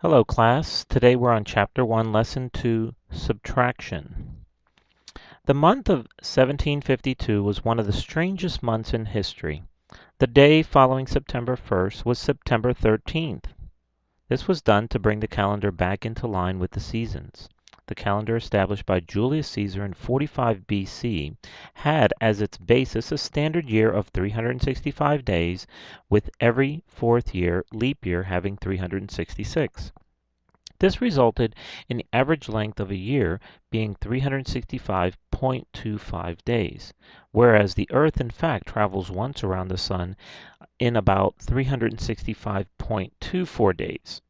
Hello class, today we're on Chapter 1, Lesson 2, Subtraction. The month of 1752 was one of the strangest months in history. The day following September 1st was September 13th. This was done to bring the calendar back into line with the seasons. The calendar established by Julius Caesar in 45 BC had as its basis a standard year of 365 days, with every fourth year, leap year, having 366. This resulted in the average length of a year being 365.25 days, whereas the Earth in fact travels once around the Sun in about 365.24 days.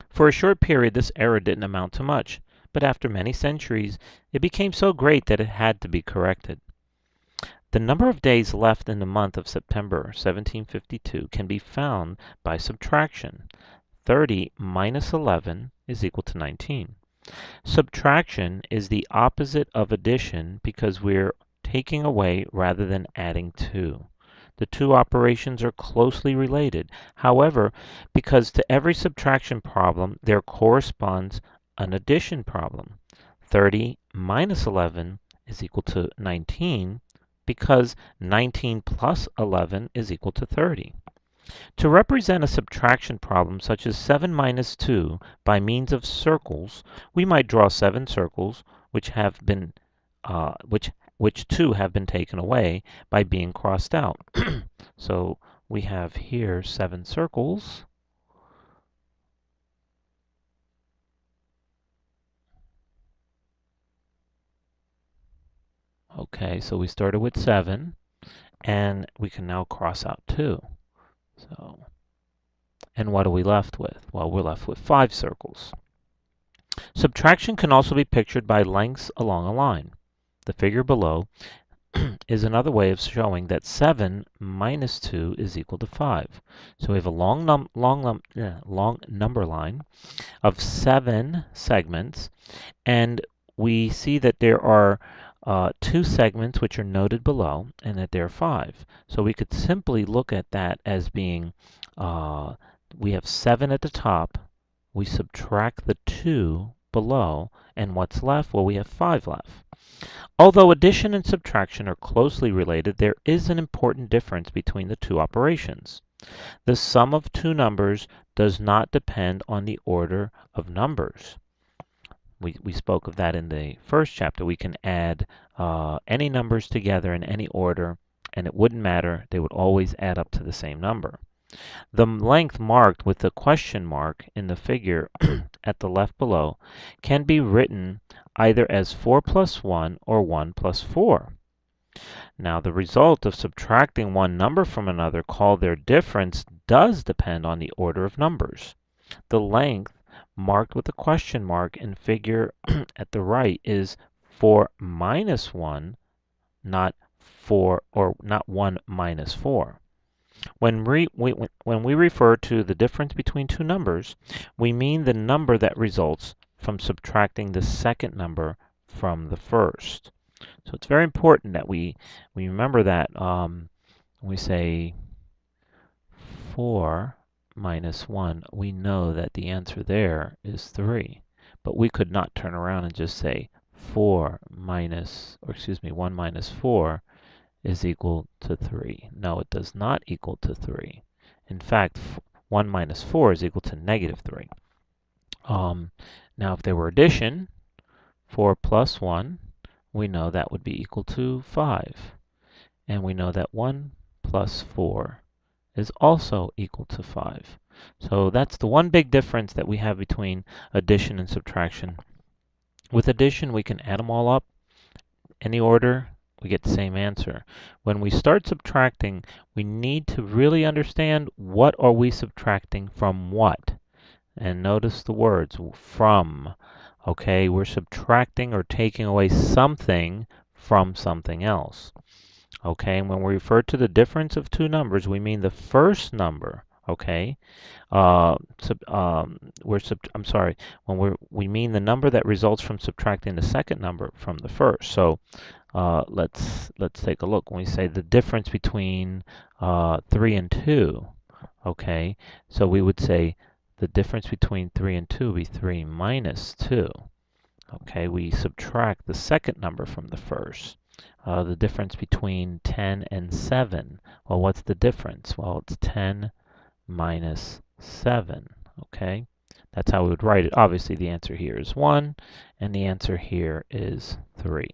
For a short period this error didn't amount to much, but after many centuries it became so great that it had to be corrected. The number of days left in the month of September 1752 can be found by subtraction. 30 minus 11 is equal to 19. Subtraction is the opposite of addition because we're taking away rather than adding to. The two operations are closely related. However, because to every subtraction problem there corresponds an addition problem. 30 minus 11 is equal to 19 because 19 plus 11 is equal to 30. To represent a subtraction problem such as 7 minus 2 by means of circles, we might draw 7 circles which have been which 2 have been taken away by being crossed out. So we have here 7 circles. Okay, so we started with 7 and we can now cross out 2. So, and what are we left with? Well, we're left with 5 circles. Subtraction can also be pictured by lengths along a line. The figure below is another way of showing that 7 minus 2 is equal to 5. So we have a long number line of 7 segments, and we see that there are 2 segments which are noted below, and that there are 5. So we could simply look at that as being, we have 7 at the top, we subtract the 2 below, and what's left? Well, we have 5 left. Although addition and subtraction are closely related, there is an important difference between the two operations. The sum of two numbers does not depend on the order of numbers. We spoke of that in the first chapter. We can add any numbers together in any order, and it wouldn't matter. They would always add up to the same number. The length marked with the question mark in the figure at the left below can be written either as 4 plus 1 or 1 plus 4. Now the result of subtracting one number from another, called their difference, does depend on the order of numbers. The length marked with the question mark in figure at the right is 4 minus 1, not 1 minus 4. When we refer to the difference between two numbers, we mean the number that results from subtracting the second number from the first. So it's very important that we remember that when we say 4 minus 1, we know that the answer there is 3. But we could not turn around and just say 1 minus 4 is equal to 3. No, it does not equal to 3. In fact, 1 minus 4 is equal to negative 3. Now, if there were addition, 4 plus 1, we know that would be equal to 5. And we know that 1 plus 4 is also equal to 5. So that's the one big difference that we have between addition and subtraction. With addition, we can add them all up, any order, we get the same answer. When we start subtracting, we need to really understand what are we subtracting from what. And notice the words, from. Okay, we're subtracting or taking away something from something else. Okay, and when we refer to the difference of two numbers, we mean the first number. Okay, I'm sorry. When we mean the number that results from subtracting the second number from the first. So let's take a look. When we say the difference between 3 and 2, okay, so we would say the difference between 3 and 2 would be 3 minus 2. Okay, we subtract the second number from the first. The difference between 10 and 7. Well, what's the difference? Well, it's 10 minus 7. Okay, that's how we would write it. Obviously, the answer here is 1, and the answer here is 3.